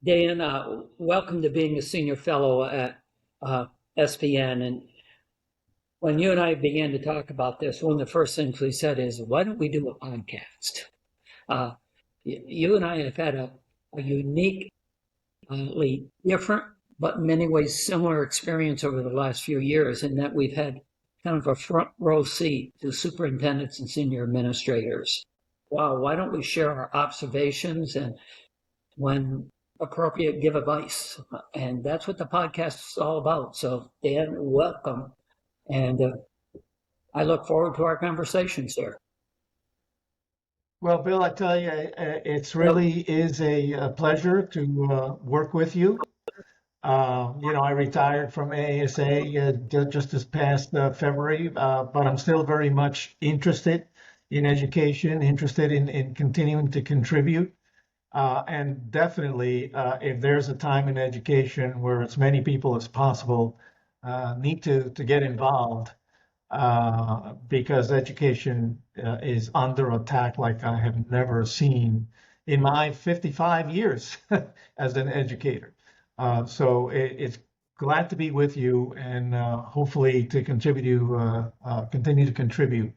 Dan, welcome to being a senior fellow at SPN. And when you and I began to talk about this, one of the first things we said is, why don't we do a podcast? Uh, you and I have had a uniquely different, but in many ways similar experience over the last few years, in that we've had kind of a front row seat to superintendents and senior administrators. Wow, why don't we share our observations and, when appropriate, give advice? And that's what the podcast is all about. So, Dan, welcome. And I look forward to our conversation, sir. Well, Bill, I tell you, it's really is a pleasure to work with you. I retired from AASA just this past February, but I'm still very much interested in education, interested in continuing to contribute. And definitely, if there's a time in education where as many people as possible need to get involved, because education is under attack like I have never seen in my 55 years as an educator. So it's glad to be with you and hopefully to continue to contribute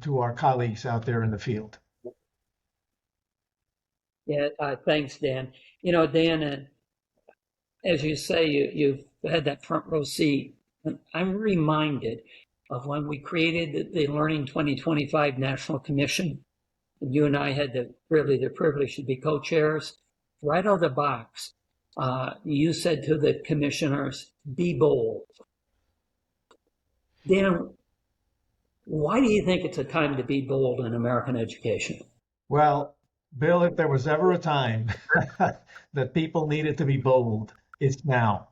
to our colleagues out there in the field. Yeah, thanks, Dan. Dan, as you say, you've had that front row seat. I'm reminded of when we created the Learning 2025 National Commission. And you and I had the privilege to be co-chairs. Right out of the box, you said to the commissioners, be bold. Dan, why do you think it's a time to be bold in American education? Well, Bill, if there was ever a time that people needed to be bold, it's now.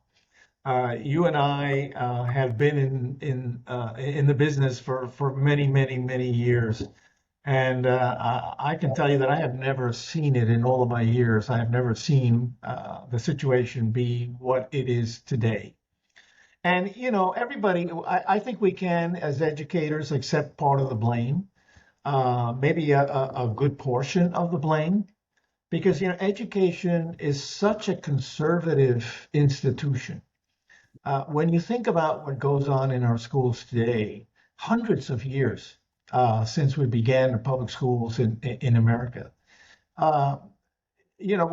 You and I have been in the business for many years, and I can tell you that I have never seen it in all of my years. I have never seen the situation be what it is today. And everybody, I think we can, as educators, accept part of the blame, maybe a good portion of the blame, because education is such a conservative institution. When you think about what goes on in our schools today, hundreds of years since we began the public schools in America, uh,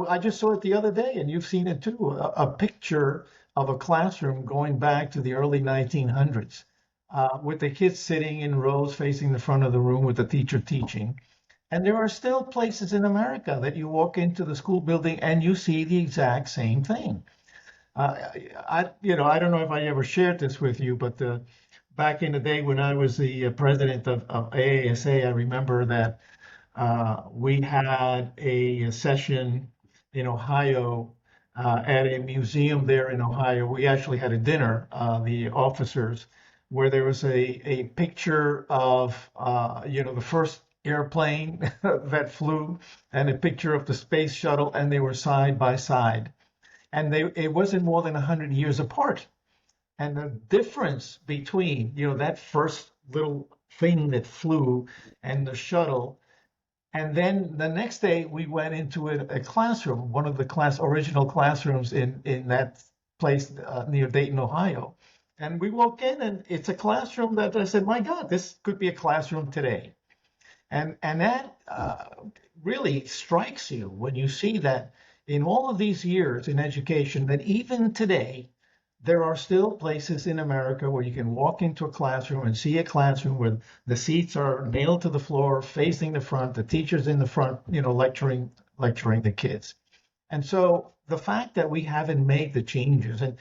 I just saw it the other day, and you've seen it too, a picture of a classroom going back to the early 1900s, with the kids sitting in rows facing the front of the room with the teacher teaching. And there are still places in America that you walk into the school building and you see the exact same thing. I don't know if I ever shared this with you, but back in the day when I was the president of AASA, I remember that we had a session in Ohio at a museum there in Ohio. We actually had a dinner, the officers, where there was a picture of the first airplane that flew and a picture of the space shuttle, and they were side by side. And it wasn't more than 100 years apart. And the difference between, that first little thing that flew and the shuttle, and then the next day we went into a classroom, one of the original classrooms in that place near Dayton, Ohio. And we walk in and it's a classroom that I said, my God, this could be a classroom today. And that really strikes you when you see that in all of these years in education, that even today, there are still places in America where you can walk into a classroom and see a classroom where the seats are nailed to the floor, facing the front, the teacher's in the front, lecturing the kids. And so the fact that we haven't made the changes, and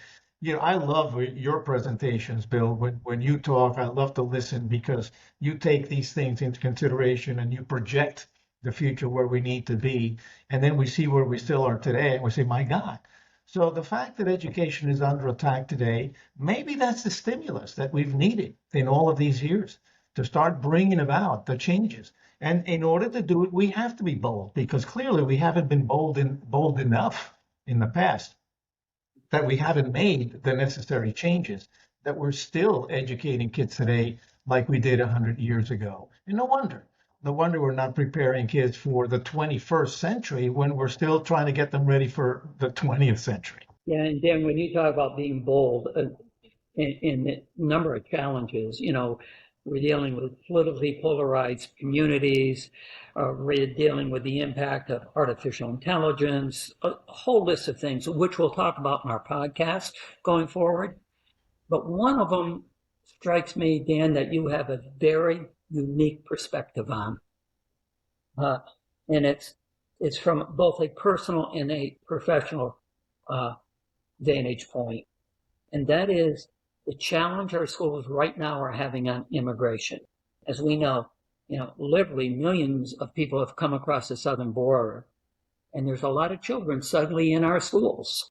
I love your presentations, Bill. When you talk, I love to listen because you take these things into consideration and you project the future where we need to be. And then we see where we still are today and we say, my God. So the fact that education is under attack today, maybe that's the stimulus that we've needed in all of these years to start bringing about the changes. And in order to do it, we have to be bold, because clearly we haven't been bold enough in the past, that we haven't made the necessary changes, that we're still educating kids today like we did 100 years ago. And no wonder. no wonder we're not preparing kids for the 21st century when we're still trying to get them ready for the 20th century. Yeah, and Dan, when you talk about being bold in the number of challenges, we're dealing with politically polarized communities, we're dealing with the impact of artificial intelligence, a whole list of things, which we'll talk about in our podcast going forward. But one of them strikes me, Dan, that you have a very unique perspective on. And it's from both a personal and a professional vantage point. And that is the challenge our schools right now are having on immigration. As we know, literally millions of people have come across the southern border, and there's a lot of children suddenly in our schools.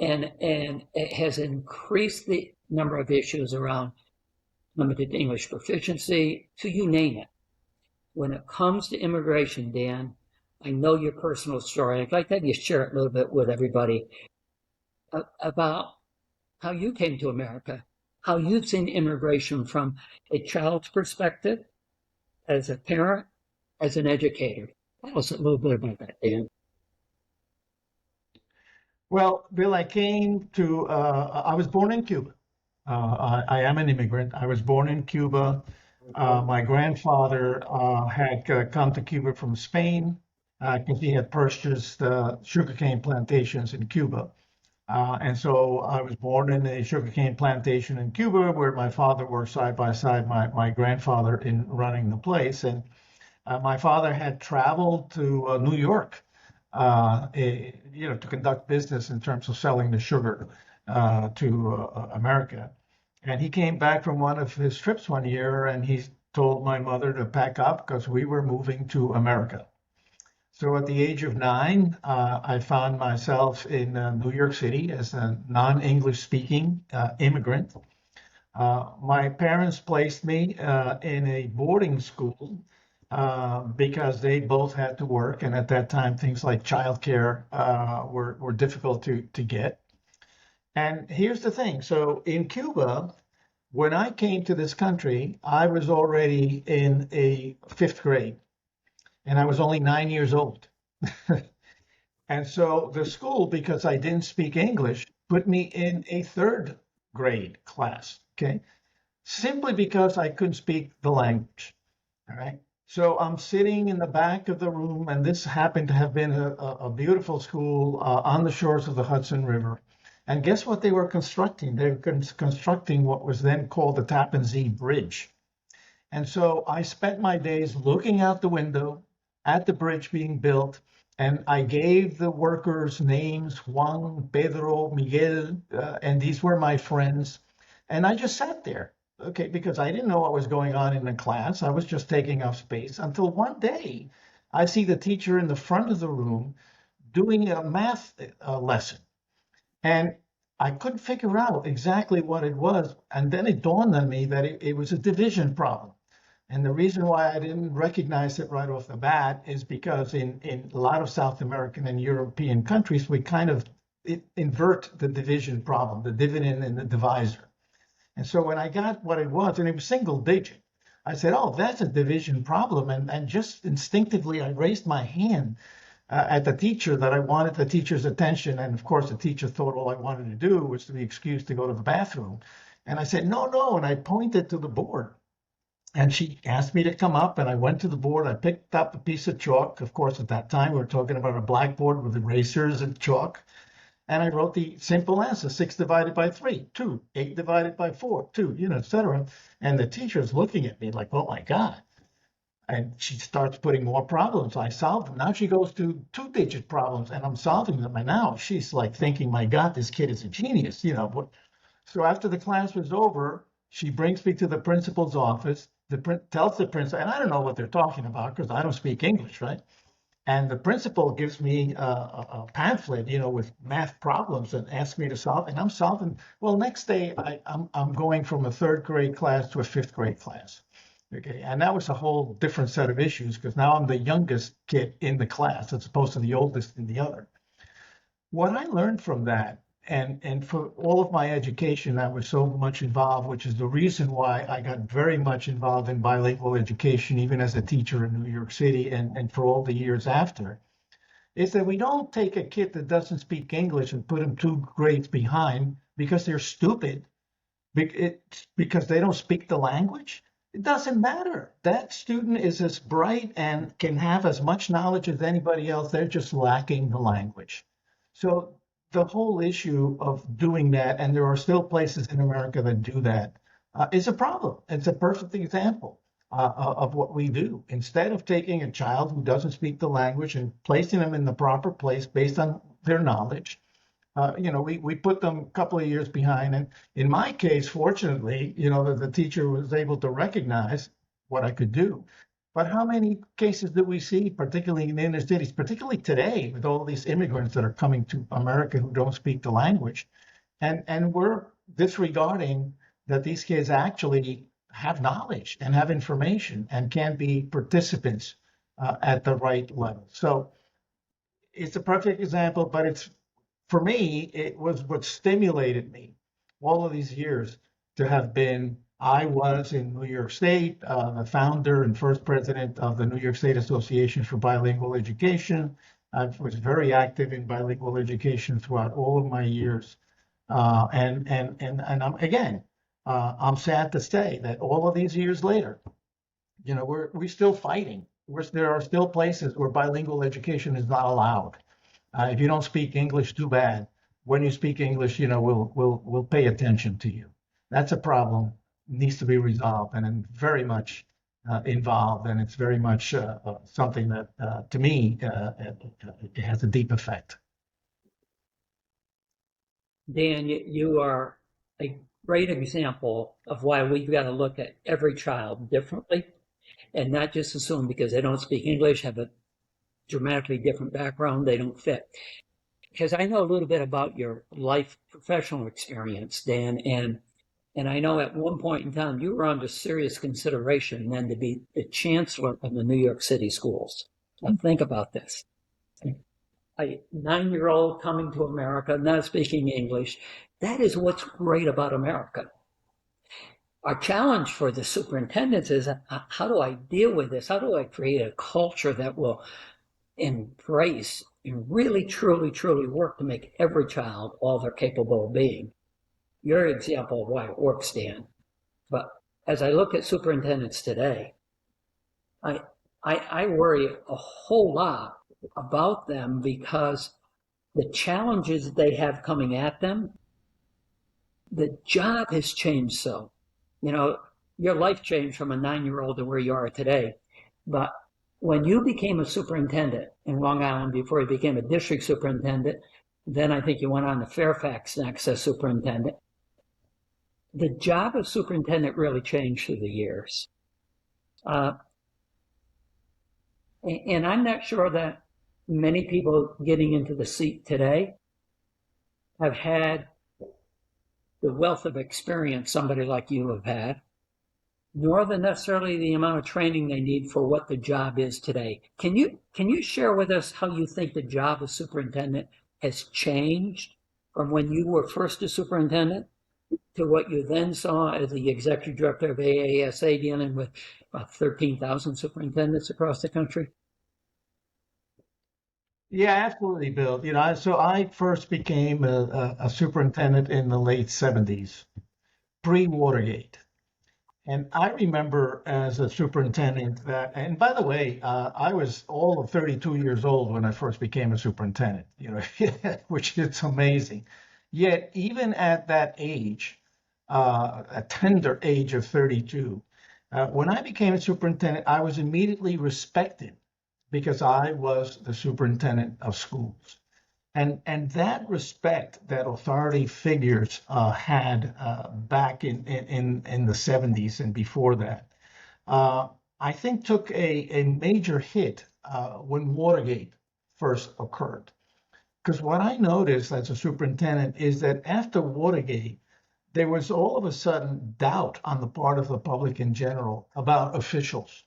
And it has increased the number of issues around limited English proficiency, to you name it. When it comes to immigration, Dan, I know your personal story. I'd like to have you share it a little bit with everybody about how you came to America, how you've seen immigration from a child's perspective, as a parent, as an educator. Tell us a little bit about that, Dan. Well, Bill, I was born in Cuba. I am an immigrant. I was born in Cuba. My grandfather had come to Cuba from Spain because he had purchased sugarcane plantations in Cuba. And so I was born in a sugarcane plantation in Cuba where my father worked side by side my grandfather in running the place. And my father had traveled to New York, to conduct business in terms of selling the sugar to America. And he came back from one of his trips one year and he told my mother to pack up because we were moving to America. So at the age of 9, I found myself in New York City as a non-English speaking immigrant. My parents placed me in a boarding school because they both had to work. And at that time, things like childcare were difficult to get. And here's the thing. So in Cuba, when I came to this country, I was already in a 5th grade and I was only 9 years old. And so the school, because I didn't speak English, put me in a 3rd grade class, okay? Simply because I couldn't speak the language, all right? So I'm sitting in the back of the room, and this happened to have been a beautiful school on the shores of the Hudson River. And guess what they were constructing? They were constructing what was then called the Tappan Zee Bridge. And so I spent my days looking out the window at the bridge being built, and I gave the workers names, Juan, Pedro, Miguel, and these were my friends. And I just sat there, okay, because I didn't know what was going on in the class. I was just taking up space until one day I see the teacher in the front of the room doing a math lesson. And I couldn't figure out exactly what it was. And then it dawned on me that it was a division problem. And the reason why I didn't recognize it right off the bat is because in a lot of South American and European countries, we kind of invert the division problem, the dividend and the divisor. And so when I got what it was, and it was single digit, I said, oh, that's a division problem. And just instinctively, I raised my hand at the teacher that I wanted the teacher's attention. And of course, the teacher thought all I wanted to do was to be excused to go to the bathroom. And I said, no, no. And I pointed to the board. And she asked me to come up, and I went to the board. I picked up a piece of chalk. Of course, at that time, we were talking about a blackboard with erasers and chalk. And I wrote the simple answer, 6 divided by 3, 2, 8 divided by 4, 2, et cetera. And the teacher's looking at me like, oh, my God. And she starts putting more problems. I solve them. Now she goes to 2-digit problems, and I'm solving them. And now she's like thinking, my God, this kid is a genius, So after the class was over, she brings me to the principal's office. Tells the principal, and I don't know what they're talking about because I don't speak English, right? And the principal gives me a pamphlet, with math problems and asks me to solve, and I'm solving. Well, next day I'm going from a 3rd grade class to a 5th grade class. Okay, and that was a whole different set of issues because now I'm the youngest kid in the class as opposed to the oldest in the other. What I learned from that And for all of my education, I was so much involved, which is the reason why I got very much involved in bilingual education, even as a teacher in New York City and for all the years after, is that we don't take a kid that doesn't speak English and put him two grades behind because they're stupid, it's because they don't speak the language. It doesn't matter. That student is as bright and can have as much knowledge as anybody else. They're just lacking the language. So the whole issue of doing that, and there are still places in America that do that, is a problem. It's a perfect example of what we do. Instead of taking a child who doesn't speak the language and placing them in the proper place based on their knowledge, we put them a couple of years behind. And in my case, fortunately, the teacher was able to recognize what I could do. But how many cases do we see, particularly in the inner cities, particularly today, with all these immigrants that are coming to America who don't speak the language? And we're disregarding that these kids actually have knowledge and have information and can be participants at the right level. So it's a perfect example, but it's for me, it was what stimulated me all of these years to have been. I was in New York State, the founder and first president of the New York State Association for Bilingual Education. I was very active in bilingual education throughout all of my years. I'm sad to say that all of these years later, we're still fighting. There are still places where bilingual education is not allowed. If you don't speak English, too bad. When you speak English, we'll pay attention to you. That's a problem, needs to be resolved, and I'm very much involved, and it's very much something that, to me, it has a deep effect. Dan, you are a great example of why we've got to look at every child differently and not just assume because they don't speak English, have a dramatically different background, they don't fit. Because I know a little bit about your life professional experience, Dan, and I know at one point in time you were under serious consideration then to be the chancellor of the New York City schools. Now think about this. A 9-year-old coming to America, not speaking English. That is what's great about America. Our challenge for the superintendents is how do I deal with this? How do I create a culture that will embrace and really, truly, truly work to make every child all they're capable of being? Your example of why it works, Dan. But as I look at superintendents today, I worry a whole lot about them because the challenges they have coming at them, the job has changed so. Your life changed from a 9-year-old to where you are today. But when you became a superintendent in Long Island before you became a district superintendent, then I think you went on to Fairfax next as superintendent. The job of superintendent really changed through the years. And I'm not sure that many people getting into the seat today have had the wealth of experience somebody like you have had, nor necessarily the amount of training they need for what the job is today. Can you share with us how you think the job of superintendent has changed from when you were first a superintendent to what you then saw as the executive director of AASA dealing with about 13,000 superintendents across the country? Yeah, absolutely, Bill. So I first became a superintendent in the late 70s, pre-Watergate. And I remember as a superintendent that, and by the way, I was all of 32 years old when I first became a superintendent, which is amazing. Yet, even at that age, a tender age of 32, when I became a superintendent, I was immediately respected because I was the superintendent of schools. And that respect that authority figures had back in the 70s and before that, I think took a major hit when Watergate first occurred. Because what I noticed as a superintendent is that after Watergate, there was all of a sudden doubt on the part of the public in general about officials.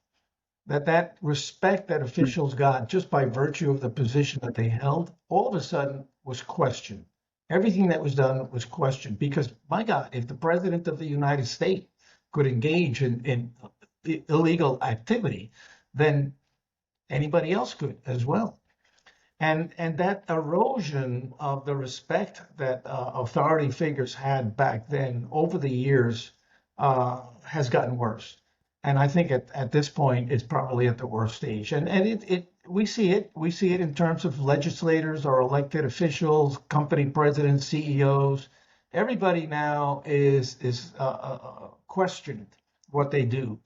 That respect that officials got just by virtue of the position that they held, all of a sudden was questioned. Everything that was done was questioned because, my God, if the president of the United States could engage in illegal activity, then anybody else could as well. And that erosion of the respect that authority figures had back then over the years has gotten worse. And I think at this point it's probably at the worst stage. And it we see it in terms of legislators or elected officials, company presidents, CEOs. Everybody now is questioned what they do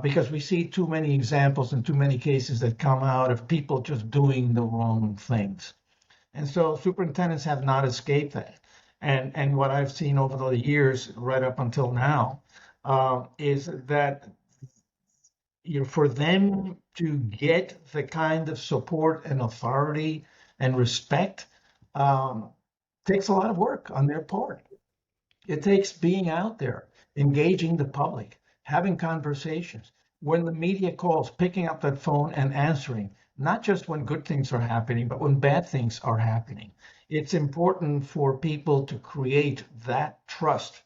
because we see too many examples and too many cases that come out of people just doing the wrong things. And so superintendents have not escaped that. And what I've seen over the years, right up until now, is that for them to get the kind of support and authority and respect um, takes a lot of work on their part. It takes being out there, engaging the public, having conversations. When the media calls, picking up that phone and answering, not just when good things are happening, but when bad things are happening. It's important for people to create that trust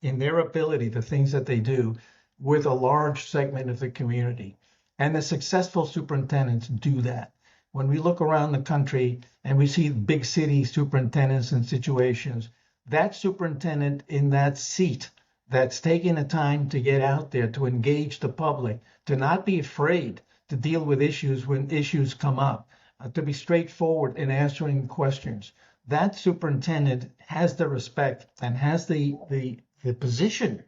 in their ability, the things that they do, with a large segment of the community. And the successful superintendents do that. When we look around the country and we see big city superintendents and situations, that superintendent in that seat that's taking the time to get out there, to engage the public, to not be afraid to deal with issues when issues come up, to be straightforward in answering questions. That superintendent has the respect and has the position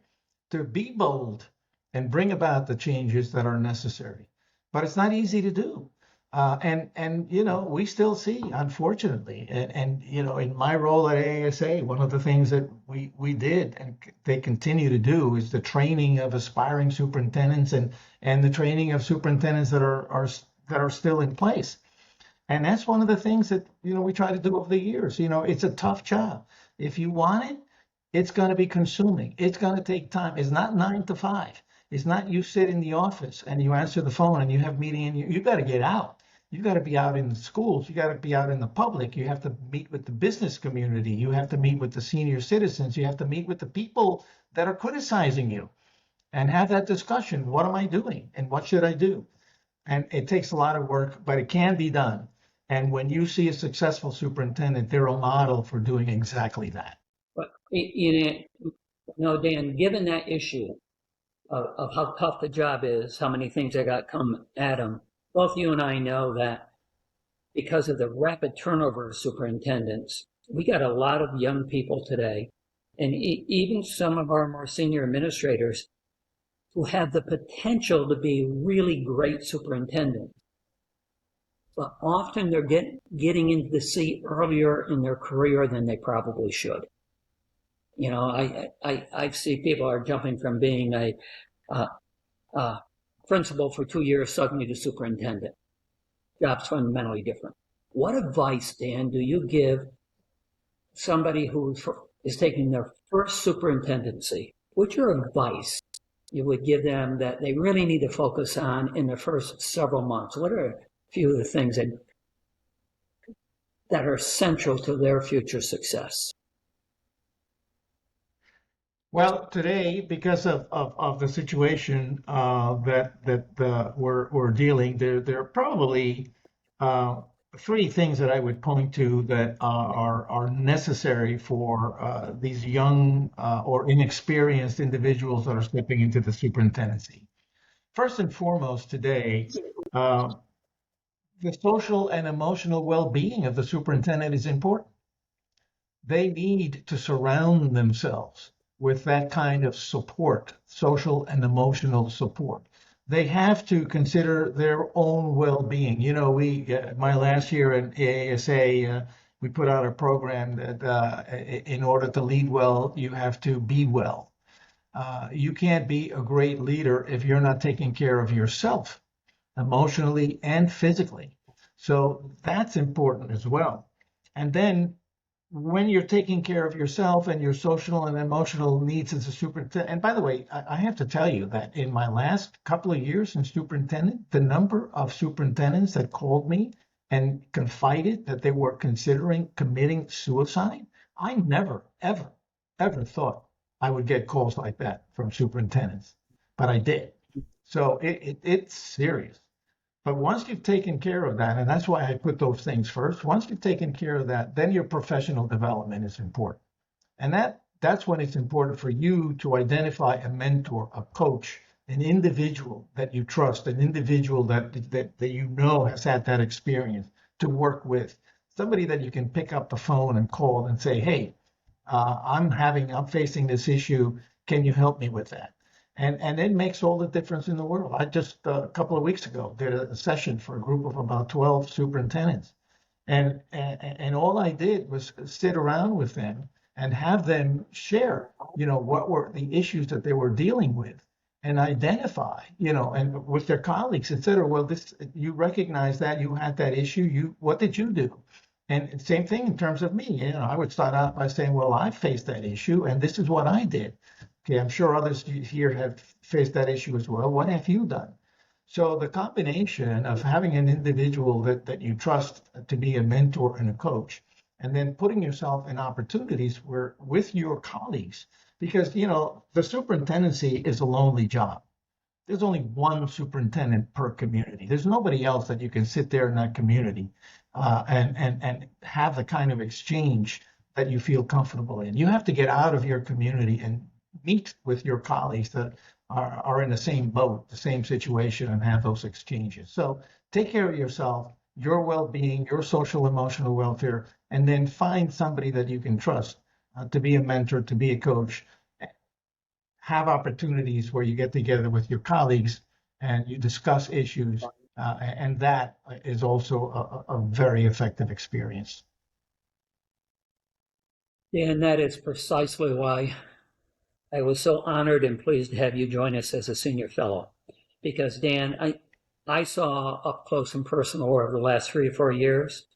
to be bold and bring about the changes that are necessary. But it's not easy to do. And we still see, unfortunately, and in my role at AASA, one of the things that we did and they continue to do is the training of aspiring superintendents and the training of superintendents that are still in place. And that's one of the things that we try to do over the years. It's a tough job. If you want it, it's going to be consuming. It's going to take time. It's not 9 to 5. It's not you sit in the office and you answer the phone and you have meeting and you got to get out. You got to be out in the schools. You got to be out in the public. You have to meet with the business community. You have to meet with the senior citizens. You have to meet with the people that are criticizing you and have that discussion. What am I doing and what should I do? And it takes a lot of work, but it can be done. And when you see a successful superintendent, they're a model for doing exactly that. But Dan, given that issue of how tough the job is, how many things that got come at them, both you and I know that because of the rapid turnover of superintendents, we got a lot of young people today, and even some of our more senior administrators who have the potential to be really great superintendents. But often they're getting into the seat earlier in their career than they probably should. I see people are jumping from being a principal for 2 years suddenly to superintendent. Job's fundamentally different. What advice, Dan, do you give somebody who is taking their first superintendency? What's your advice you would give them that they really need to focus on in the first several months? What are a few of the things that are essential to their future success? Well, today, because of the situation that we're dealing, there are probably three things that I would point to that are necessary for these young or inexperienced individuals that are stepping into the superintendency. First and foremost, today, the social and emotional well-being of the superintendent is important. They need to surround themselves with that kind of support, social and emotional support. They have to consider their own well-being. My last year in AASA, we put out a program that in order to lead well, you have to be well. You can't be a great leader if you're not taking care of yourself emotionally and physically. So that's important as well. And then when you're taking care of yourself and your social and emotional needs as a superintendent, and by the way, I have to tell you that in my last couple of years as superintendent, the number of superintendents that called me and confided that they were considering committing suicide, I never, ever, ever thought I would get calls like that from superintendents, but I did. So it's serious. But once you've taken care of that, and that's why I put those things first, once you've taken care of that, then your professional development is important. And that's when it's important for you to identify a mentor, a coach, an individual that you trust, an individual that you know has had that experience to work with, somebody that you can pick up the phone and call and say, hey, I'm facing this issue. Can you help me with that? And it makes all the difference in the world. I just a couple of weeks ago did a session for a group of about 12 superintendents. And all I did was sit around with them and have them share, what were the issues that they were dealing with and identify, and with their colleagues, et cetera. Well, you recognize that you had that issue. What did you do? And same thing in terms of me. I would start out by saying, well, I faced that issue and this is what I did. Okay, I'm sure others here have faced that issue as well. What have you done? So the combination of having an individual that you trust to be a mentor and a coach, and then putting yourself in opportunities where with your colleagues, because the superintendency is a lonely job. There's only one superintendent per community. There's nobody else that you can sit there in that community and have the kind of exchange that you feel comfortable in. You have to get out of your community and meet with your colleagues that are in the same boat, the same situation, and have those exchanges. So take care of yourself, your well-being, your social emotional welfare, and then find somebody that you can trust to be a mentor, to be a coach. Have opportunities where you get together with your colleagues and you discuss issues, and that is also a very effective experience. Dan, that is precisely why I was so honored and pleased to have you join us as a senior fellow. Because Dan, I saw up close and personal over the last 3 or 4 years,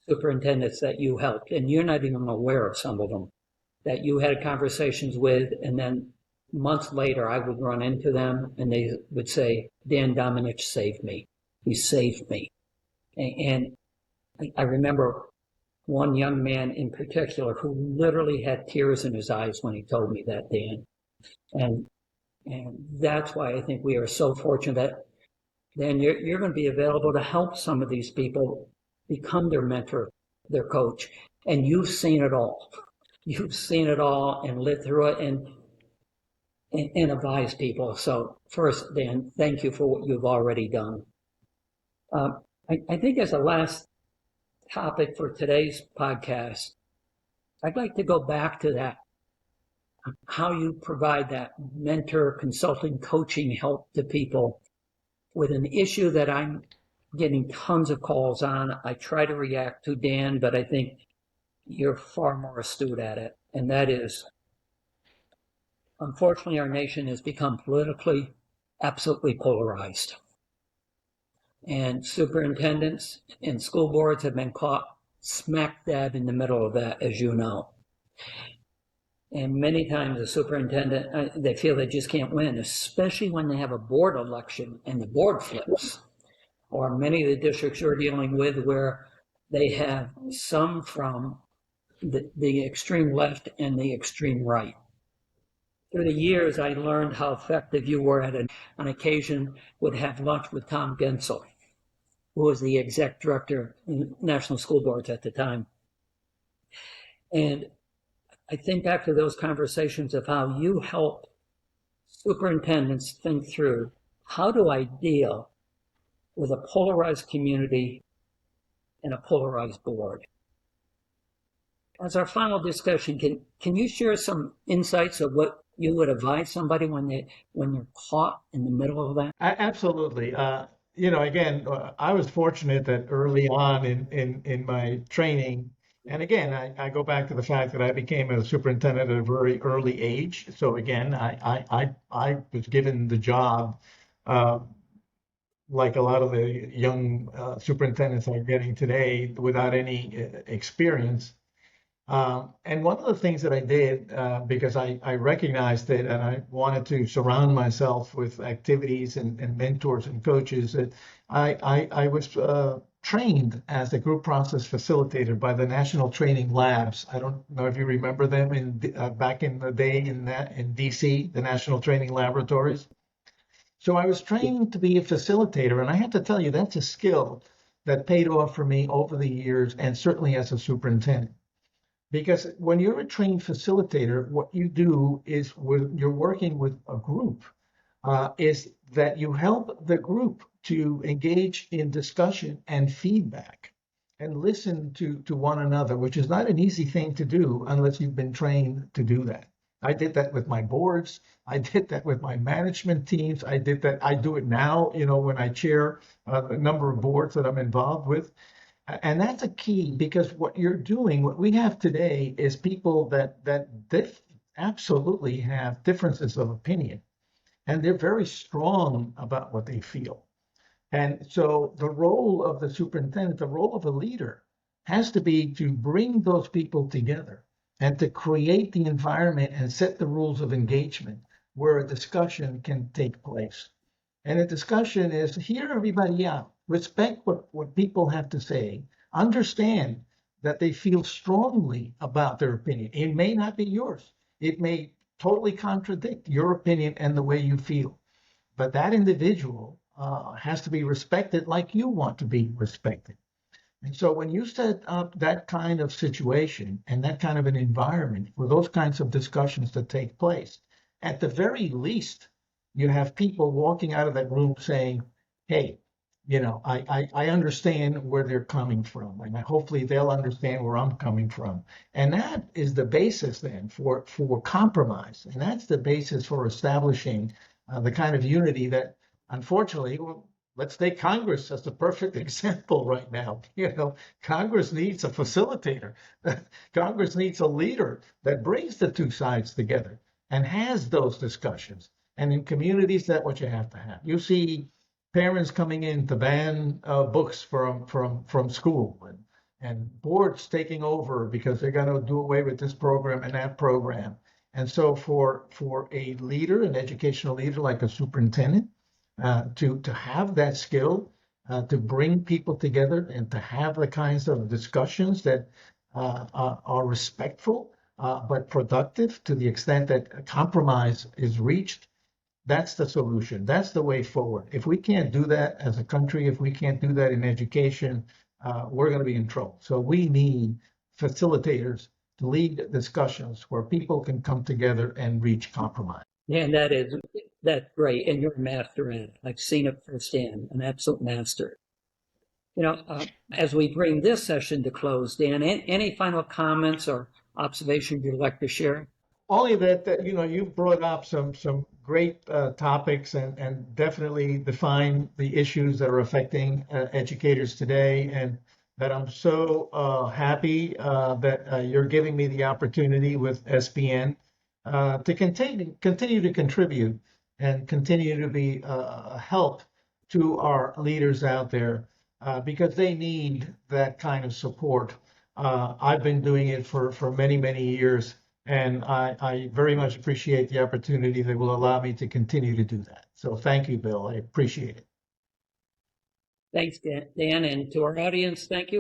superintendents that you helped, and you're not even aware of some of them, that you had conversations with, and then months later I would run into them and they would say, Dan Domenech saved me. He saved me. And I remember one young man in particular who literally had tears in his eyes when he told me that, Dan. And that's why I think we are so fortunate that, Dan, you're going to be available to help some of these people become their mentor, their coach. And you've seen it all. You've seen it all and lived through it and advise people. So first, Dan, thank you for what you've already done. I think as a last topic for today's podcast, I'd like to go back to that, how you provide that mentor, consulting, coaching help to people with an issue that I'm getting tons of calls on. I try to react to, Dan, but I think you're far more astute at it. And that is, unfortunately, our nation has become politically absolutely polarized. And superintendents and school boards have been caught smack dab in the middle of that, as you know. And many times the superintendent, they feel they just can't win, especially when they have a board election and the board flips. Or many of the districts you're dealing with where they have some from the extreme left and the extreme right. Through the years, I learned how effective you were at on occasion would have lunch with Tom Gensel, who was the exec director in National School Boards at the time. And I think back to those conversations of how you help superintendents think through, how do I deal with a polarized community and a polarized board? As our final discussion, can you share some insights of what you would advise somebody when they're caught in the middle of that? Absolutely. Again, I was fortunate that early on in my training, and again, I go back to the fact that I became a superintendent at a very early age. So again, I was given the job like a lot of the young superintendents are getting today without any experience. And one of the things that I did, because I recognized it and I wanted to surround myself with activities and mentors and coaches, that I was trained as a group process facilitator by the National Training Labs. I don't know if you remember them back in the day in DC, the National Training Laboratories. So I was trained to be a facilitator, and I have to tell you, that's a skill that paid off for me over the years, and certainly as a superintendent. Because when you're a trained facilitator, what you do is you're working with a group, is that you help the group to engage in discussion and feedback and listen to one another, which is not an easy thing to do unless you've been trained to do that. I did that with my boards. I did that with my management teams. I did that. I do it now, when I chair a number of boards that I'm involved with. And that's a key, because what you're doing, what we have today is people that absolutely have differences of opinion, and they're very strong about what they feel. And so the role of the superintendent, the role of a leader, has to be to bring those people together and to create the environment and set the rules of engagement where a discussion can take place. And a discussion is hear everybody out, respect what people have to say, understand that they feel strongly about their opinion. It may not be yours. It may totally contradict your opinion and the way you feel. But that individual has to be respected like you want to be respected. And so when you set up that kind of situation and that kind of an environment for those kinds of discussions to take place, at the very least, you have people walking out of that room saying, hey, I understand where they're coming from, and hopefully they'll understand where I'm coming from. And that is the basis then for compromise. And that's the basis for establishing the kind of unity that, unfortunately, well, let's take Congress as the perfect example right now. Congress needs a facilitator. Congress needs a leader that brings the two sides together and has those discussions. And in communities, that's what you have to have. You see parents coming in to ban books from school, and boards taking over because they're going to do away with this program and that program. And so for a leader, an educational leader like a superintendent, to have that skill, to bring people together and to have the kinds of discussions that are respectful but productive to the extent that a compromise is reached, that's the solution. That's the way forward. If we can't do that as a country, if we can't do that in education, we're going to be in trouble. So we need facilitators to lead discussions where people can come together and reach compromise. Yeah, and that's great. And you're a master at it. I've seen it firsthand, an absolute master. As we bring this session to close, Dan, any final comments or observations you'd like to share? Only that you've brought up some great topics and definitely define the issues that are affecting educators today, and that I'm so happy that you're giving me the opportunity with SPN to continue to contribute and continue to be a help to our leaders out there because they need that kind of support. I've been doing it for many, many years, and I very much appreciate the opportunity that will allow me to continue to do that. So thank you, Bill. I appreciate it. Thanks, Dan. And to our audience, thank you.